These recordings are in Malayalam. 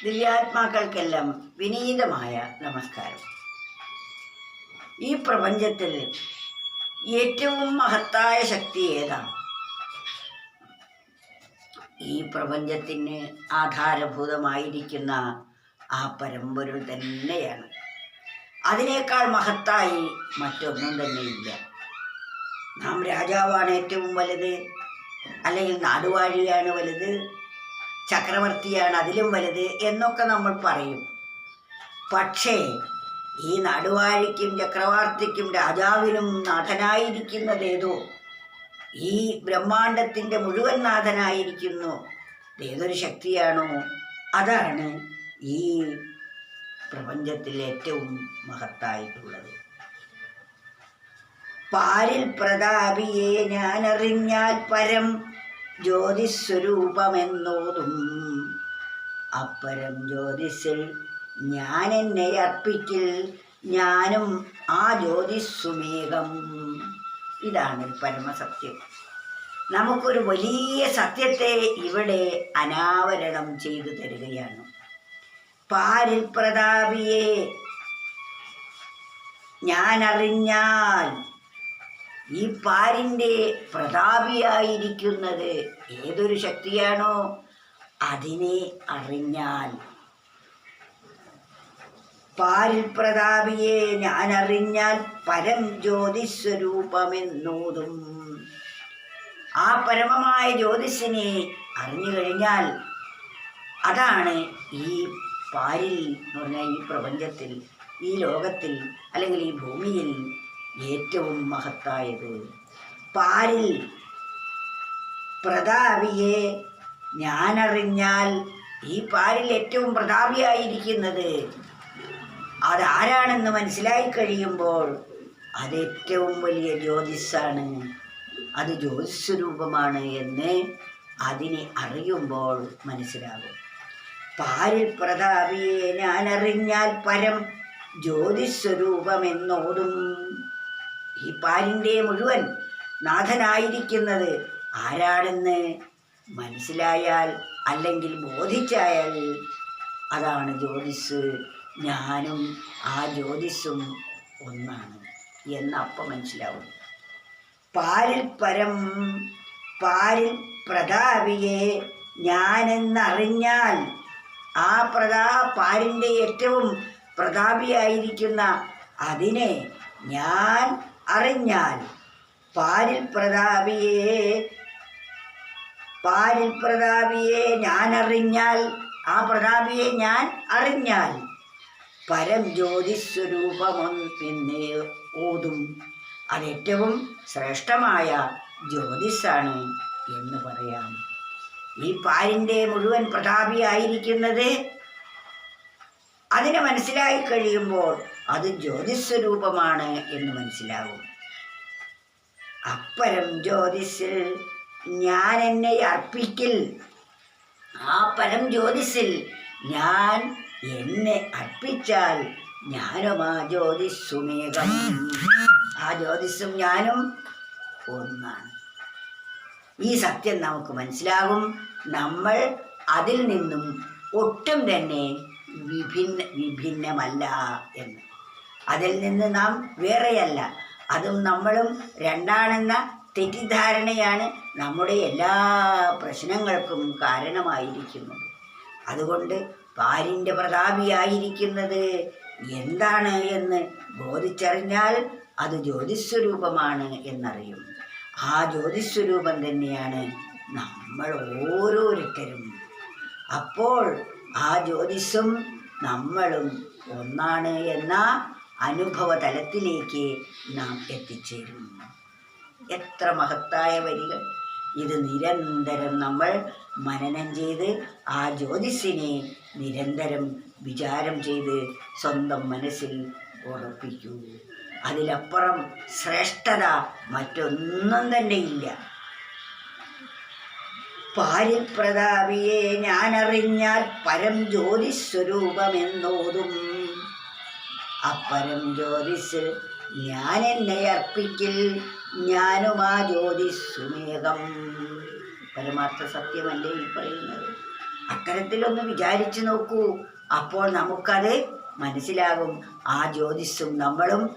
ദിവ്യാത്മാക്കൾക്കെല്ലാം വിനീതമായ നമസ്കാരം. ഈ പ്രപഞ്ചത്തിൽ ഏറ്റവും മഹത്തായ ശക്തി ഏതാണ്? ഈ പ്രപഞ്ചത്തിന് ആധാരഭൂതമായിരിക്കുന്ന ആ പരമ്പൊരുൾ തന്നെയാണ്. അതിനേക്കാൾ മഹത്തായി മറ്റൊന്നും തന്നെയില്ല. നാം രാജാവാണ് ഏറ്റവും വലുത്, അല്ലെങ്കിൽ നാടുവാഴിയാണ് വലുത്, ചക്രവർത്തിയാണ് അതിലും വലുത് എന്നൊക്കെ നമ്മൾ പറയും. പക്ഷേ ഈ നാടുവാഴിക്കും ചക്രവർത്തിക്കും രാജാവിനും നാഥനായിരിക്കുന്നതേതോ, ഈ ബ്രഹ്മാണ്ടത്തിൻ്റെ മുഴുവൻ നാഥനായിരിക്കുന്നു ഏതൊരു ശക്തിയാണോ, അതാണ് ഈ പ്രപഞ്ചത്തിൽ ഏറ്റവും മഹത്തായിട്ടുള്ളത്. പാരിൽ പ്രതാപിയെ ഞാനറിഞ്ഞാൽ പരം ജ്യോതിസ്വരൂപമെന്നോതും, അപ്പരം ജ്യോതിസിൽ ഞാൻ എന്നെ അർപ്പിക്കിൽ, ഞാനും ആ ജ്യോതിസ്സുമേകം. ഇതാണ് പരമസത്യം. നമുക്കൊരു വലിയ സത്യത്തെ ഇവിടെ അനാവരണം ചെയ്തു തരികയാണ്. പാരിൽ പ്രതാപിയെ ഞാൻ അറിഞ്ഞാൽ, ഈ പാരിൻ്റെ പ്രതാപിയായിരിക്കുന്നത് ഏതൊരു ശക്തിയാണോ അതിനെ അറിഞ്ഞാൽ, പാരിൽ പ്രതാപിയെ ഞാൻ അറിഞ്ഞാൽ പരം ജ്യോതിസ്വരൂപമെന്നോതും. ആ പരമമായ ജ്യോതിസിനെ അറിഞ്ഞു കഴിഞ്ഞാൽ അതാണ് ഈ പാരിൽ എന്ന് പറഞ്ഞാൽ ഈ പ്രപഞ്ചത്തിൽ, ഈ ലോകത്തിൽ അല്ലെങ്കിൽ ഈ ഭൂമിയിൽ ഏറ്റവും മഹത്തായത്. പാരിൽ പ്രതാപിയെ ഞാനറിഞ്ഞാൽ, ഈ പാരിൽ ഏറ്റവും പ്രതാപിയായിരിക്കുന്നത് അതാരാണെന്ന് മനസ്സിലായി കഴിയുമ്പോൾ അത് ഏറ്റവും വലിയ ജ്യോതിസാണ്, അത് ജ്യോതിസ്വരൂപമാണ് എന്ന് അതിനെ അറിയുമ്പോൾ മനസ്സിലാകും. പാരിൽ പ്രതാപിയെ ഞാനറിഞ്ഞാൽ പരം ജ്യോതിസ്വരൂപമെന്നോതും. ഈ പാരിൻ്റെ മുഴുവൻ നാഥനായിരിക്കുന്നത് ആരാണെന്ന് മനസ്സിലായാൽ അല്ലെങ്കിൽ ബോധിച്ചായാൽ അതാണ് ജ്യോതിസ്. ഞാനും ആ ജ്യോതിസും ഒന്നാണ് എന്നപ്പം മനസ്സിലാവും. പാരിൽ പ്രതാപിയെ ഞാനെന്നറിഞ്ഞാൽ, ആ പാരിൻ്റെ ഏറ്റവും പ്രതാപിയായിരിക്കുന്ന അതിനെ ഞാൻ അറിഞ്ഞാൽ, പാരിൽ പ്രതാപിയെ ഞാൻ അറിഞ്ഞാൽ, ആ പ്രതാപിയെ ഞാൻ അറിഞ്ഞാൽ പരം ജ്യോതിസ്വരൂപമെന്നേ ഓതും. അതേറ്റവും ശ്രേഷ്ഠമായ ജ്യോതിസാണ് എന്ന് പറയാം. ഈ പാരിൻ്റെ മുഴുവൻ പ്രതാപിയായിരിക്കുന്നത് അതിനെ മനസ്സിലായി കഴിയുമ്പോൾ അത് ജ്യോതിസ്വരൂപമാണ് എന്ന് മനസ്സിലാകും. അപ്പരം ജ്യോതിസിൽ ഞാൻ എന്നെ അർപ്പിക്കിൽ, ആ പരം ജ്യോതിസിൽ ഞാൻ എന്നെ അർപ്പിച്ചാൽ ഞാനും ആ ജ്യോതിസ്സുമേകം, ആ ജ്യോതിസ്സും ഞാനും ഒന്നാണ്. ഈ സത്യം നമുക്ക് മനസ്സിലാകും. നമ്മൾ അതിൽ നിന്നും ഒട്ടും തന്നെ വിഭിന്നമല്ല എന്ന്. അതിൽ നിന്ന് നാം വേറെയല്ല, അതും നമ്മളും രണ്ടാണെന്ന തെറ്റിദ്ധാരണയാണ് നമ്മുടെ എല്ലാ പ്രശ്നങ്ങൾക്കും കാരണമായിരിക്കുന്നത്. അതുകൊണ്ട് പാരിൻ്റെ പ്രതാപിയായിരിക്കുന്നത് എന്താണ് എന്ന് ബോധിച്ചറിഞ്ഞാൽ അത് ജ്യോതിസ്വരൂപമാണ് എന്നറിയും. ആ ജ്യോതിസ്വരൂപം തന്നെയാണ് നമ്മൾ ഓരോരുത്തരും. അപ്പോൾ ആ ജ്യോതിസും നമ്മളും ഒന്നാണ് എന്ന അനുഭവ തലത്തിലേക്ക് നാം എത്തിച്ചേരും. എത്ര മഹത്തായ വരികൾ! ഇത് നിരന്തരം നമ്മൾ മനനം ചെയ്ത് ആ ജ്യോതിസിനെ നിരന്തരം വിചാരം ചെയ്ത് സ്വന്തം മനസ്സിൽ ഉറപ്പിക്കൂ. അതിലപ്പുറം ശ്രേഷ്ഠത മറ്റൊന്നും തന്നെയില്ല. പാരിൽ പ്രതാപിയെ ഞാനറിഞ്ഞാൽ പരം ജ്യോതിസ്വരൂപമെന്നോതും, അപ്പരം ജ്യോതിസ് ഞാൻ എന്നെ അർപ്പിക്കിൽ, ഞാനും ആ ജ്യോതിസ്സുമേകം. പരമാർത്ഥ സത്യമല്ലേ ഈ പറയുന്നത്? അത്തരത്തിലൊന്ന് വിചാരിച്ചു നോക്കൂ. അപ്പോൾ നമുക്കത് മനസ്സിലാകും, ആ ജ്യോതിസ്സും നമ്മളും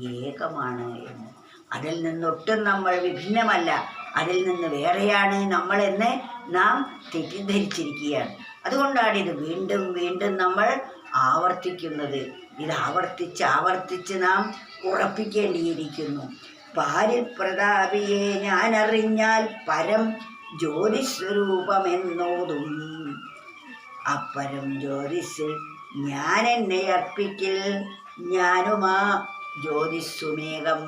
ഏകമാണ് എന്ന്. അതിൽ നിന്നൊട്ടും നമ്മൾ വിഭിന്നമല്ല, അതിൽ നിന്ന് വേറെയാണ് നമ്മളെന്ന് നാം തെറ്റിദ്ധരിച്ചിരിക്കുകയാണ്. അതുകൊണ്ടാണ് ഇത് വീണ്ടും വീണ്ടും നമ്മൾ ആവർത്തിക്കുന്നത്. ഇത് ആവർത്തിച്ച് നാം ഉറപ്പിക്കേണ്ടിയിരിക്കുന്നു. പാരിൽ പ്രതാപിയെ ഞാൻ അറിഞ്ഞാൽ പരം ജ്യോതിസ്വരൂപമെന്നോതും, അപ്പരം ജ്യോതിസ് ഞാൻ എന്നെ അർപ്പിക്കിൽ, ഞാനുമാ ജ്യോതിസ്സുമേകം.